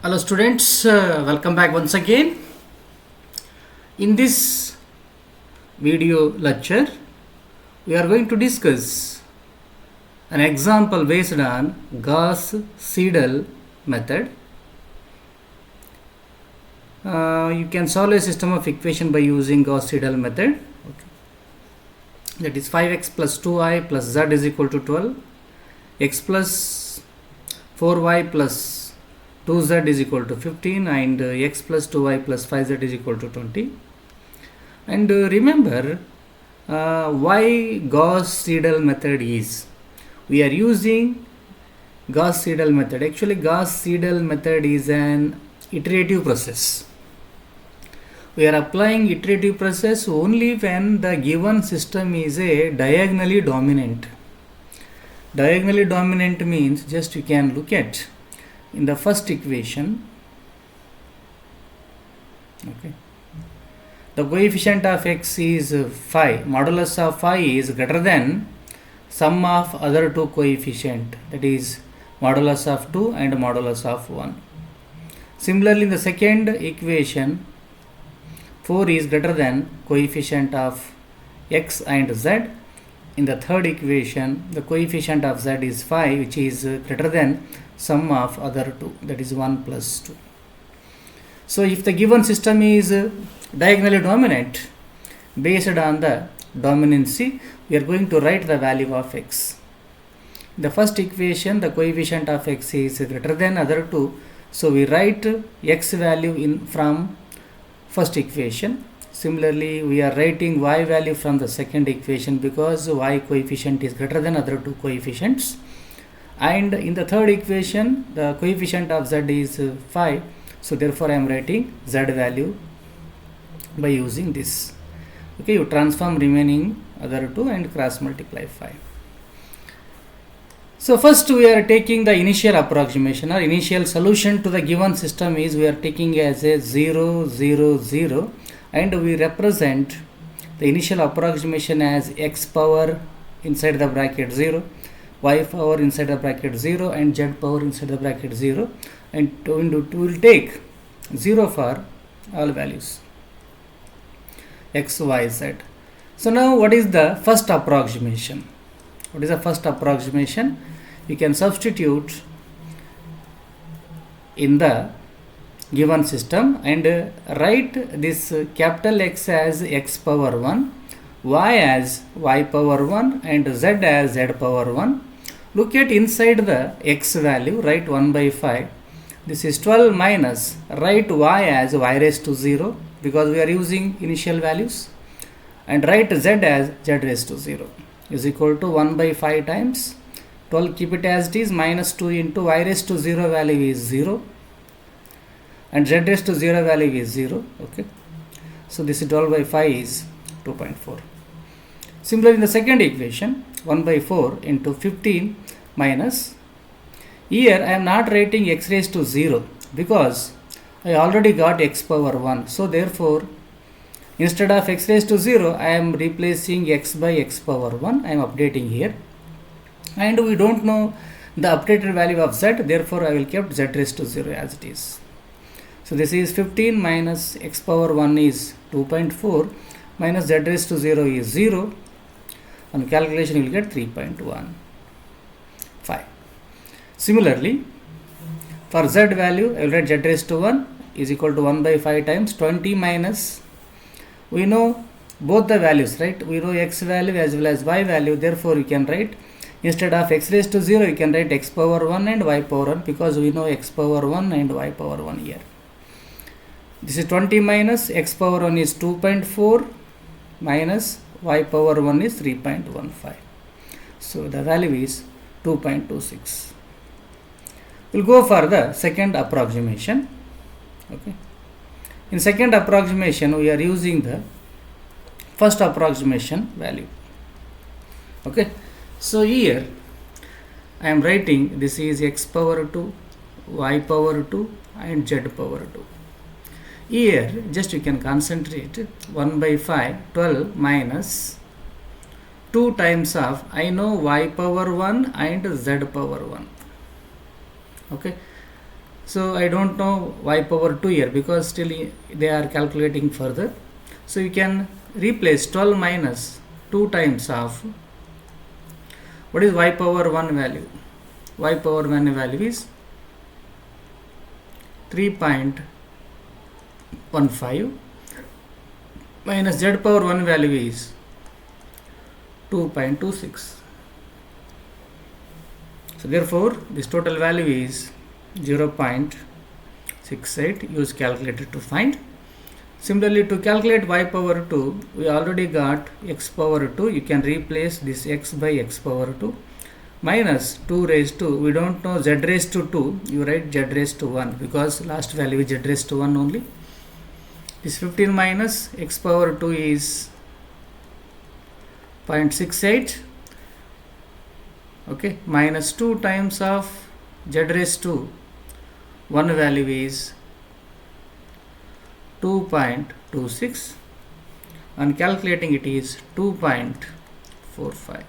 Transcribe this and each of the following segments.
Hello students, welcome back once again. In this video lecture, we are going to discuss an example based on Gauss Seidal method. You can solve a system of equation by using Gauss Seidal method. Okay. That is 5x plus 2y plus z is equal to 12, x plus 4y plus 2z is equal to 15 and x plus 2y plus 5z is equal to 20. And remember why Gauss Seidal method is. We are using Gauss Seidal method. Actually, Gauss Seidal method is an iterative process. We are applying iterative process only when the given system is a diagonally dominant. Diagonally dominant means just you can look at in the first equation, okay, the coefficient of x is 5, modulus of 5 is greater than sum of other two coefficient, that is modulus of 2 and modulus of 1. Similarly, in the second equation, 4 is greater than coefficient of x and z. In the third equation, the coefficient of z is 5, which is greater than sum of other two, that is 1 plus 2. So if the given system is diagonally dominant, based on the dominancy, we are going to write the value of x. In the first equation, the coefficient of x is greater than other two, so we write x value in from first equation. Similarly, we are writing y value from the second equation because y coefficient is greater than other two coefficients. And in the third equation, the coefficient of z is 5. So therefore, I am writing z value by using this. Okay, you transform remaining other two and cross multiply 5. So first we are taking the initial approximation or initial solution to the given system is we are taking as a 0, 0, 0. And we represent the initial approximation as x power inside the bracket 0, y power inside the bracket 0 and z power inside the bracket 0, and we will take 0 for all values x, y, z. So now what is the first approximation? What is the first approximation? We can substitute in the given system and write this capital X as x power 1, y as y power 1 and z as z power 1. Look at inside the x value, write 1 by 5. This is 12 minus, write y as y raised to 0 because we are using initial values, and write z as z raised to 0 is equal to 1 by 5 times 12, keep it as it is, minus 2 into y raised to 0 value is 0. And z raised to 0 value is 0. Okay, so this is 12 by 5 is 2.4. Similarly, in the second equation, 1 by 4 into 15 minus, here I am not writing x raised to 0 because I already got x power 1. So therefore, instead of x raised to 0, I am replacing x by x power 1. I am updating here, and we don't know the updated value of z. Therefore, I will keep z raised to 0 as it is. So this is 15 minus x power 1 is 2.4 minus z raised to 0 is 0. On calculation, you will get 3.15. Similarly, for z value, I will write z raised to 1 is equal to 1 by 5 times 20 minus, we know both the values, right? We know x value as well as y value. Therefore, you can write instead of x raised to 0, you can write x power 1 and y power 1 because we know x power 1 and y power 1 here. This is 20 minus x power 1 is 2.4 minus y power 1 is 3.15. So the value is 2.26. We'll go for the second approximation. Okay. In second approximation, we are using the first approximation value. Okay. So here I am writing this is x power 2, y power 2 and z power 2. Here just you can concentrate 1 by 5, 12 minus 2 times of, I know y power 1 and z power 1. Okay, So I don't know y power 2 here because still they are calculating further. So you can replace 12 minus 2 times of what is y power 1 value. Y power 1 value is 3.15 minus z power 1 value is 2.26. So therefore this total value is 0.68. Use calculator to find. Similarly, to calculate y power 2, we already got x power 2. You can replace this x by x power 2 minus 2 raised to, we don't know z raised to 2, you write z raised to 1 because last value is z raised to 1 only. This 15 minus x power 2 is 0.68, okay, minus 2 times of z raised to 1 value is 2.26, and calculating it is 2.45.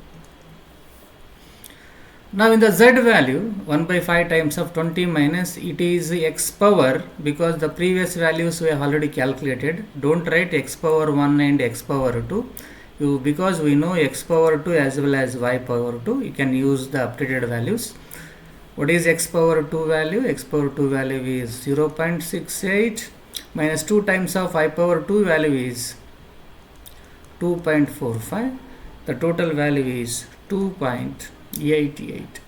Now in the z value, 1 by 5 times of 20 minus, it is x power, because the previous values we have already calculated. Don't write x power 1 and x power 2. Because we know x power 2 as well as y power 2, you can use the updated values. What is x power 2 value? X power 2 value is 0.68 minus 2 times of y power 2 value is 2.45. The total value is 2.88.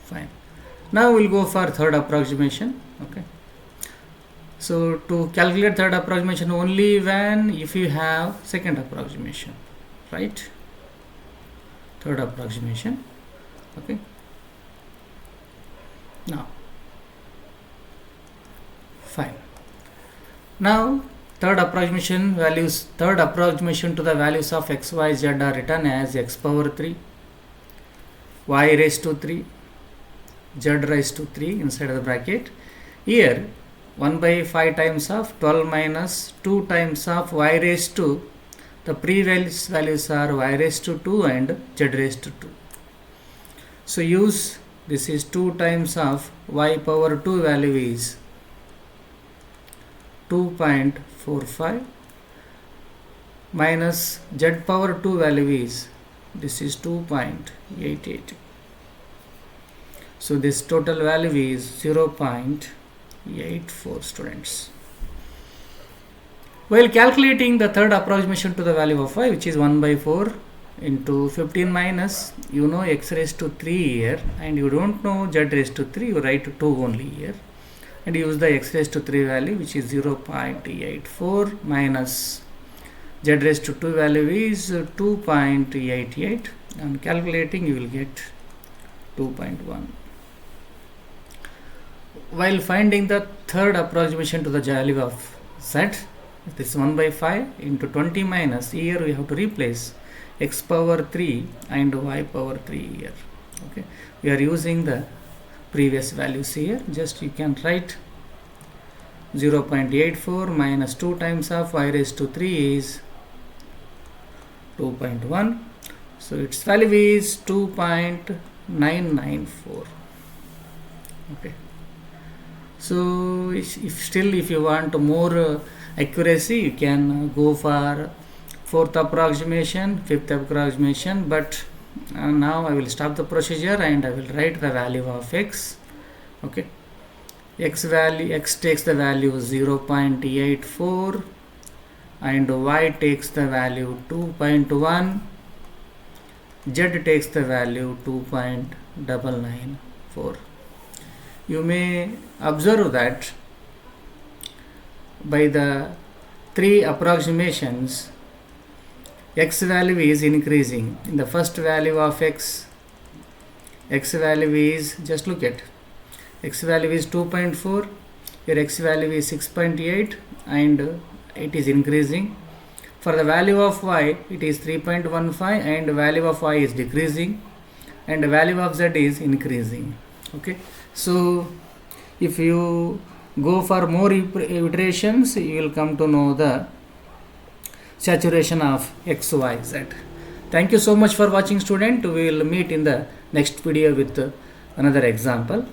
Fine. Now we'll go for third approximation. Okay. So to calculate third approximation only when if you have second approximation, right? Third approximation. Okay. Now, fine. Now third approximation to the values of x, y, z are written as x power 3, y raised to 3, z raised to 3 inside of the bracket. Here 1 by 5 times of 12 minus 2 times of y raised to, the previous values are y raised to 2 and z raised to 2. So use, this is 2 times of y power 2 value is 2.45 minus z power 2 value is, this is 2.88. So this total value is 0.84, students. While calculating the third approximation to the value of y, which is 1 by 4 into 15 minus, you know x raised to 3 here and you don't know z raised to 3, you write 2 only here and use the x raised to 3 value, which is 0.84 minus z raised to 2 value is 2.88, and calculating you will get 2.1. While finding the third approximation to the value of z, this 1 by 5 into 20 minus, here we have to replace x power 3 and y power 3 here. Okay, we are using the previous values here. Just you can write 0.84 minus 2 times of y raised to 3 is 2.1. So its value is 2.994. Okay. So if you want more accuracy, you can go for fourth approximation, fifth approximation, but now I will stop the procedure and I will write the value of x. Okay, x takes the value 0.84 and y takes the value 2.1, z takes the value 2.994. You may observe that by the three approximations, x value is increasing. In the first value of x value is, just look at, x value is 2.4, here x value is 6.8 and it is increasing. For the value of y, it is 3.15 and the value of y is decreasing and the value of z is increasing. Okay, so if you go for more iterations, you will come to know the saturation of x, y, z. Thank you so much for watching, student. We will meet in the next video with another example.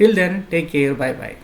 Till then, take care. Bye bye.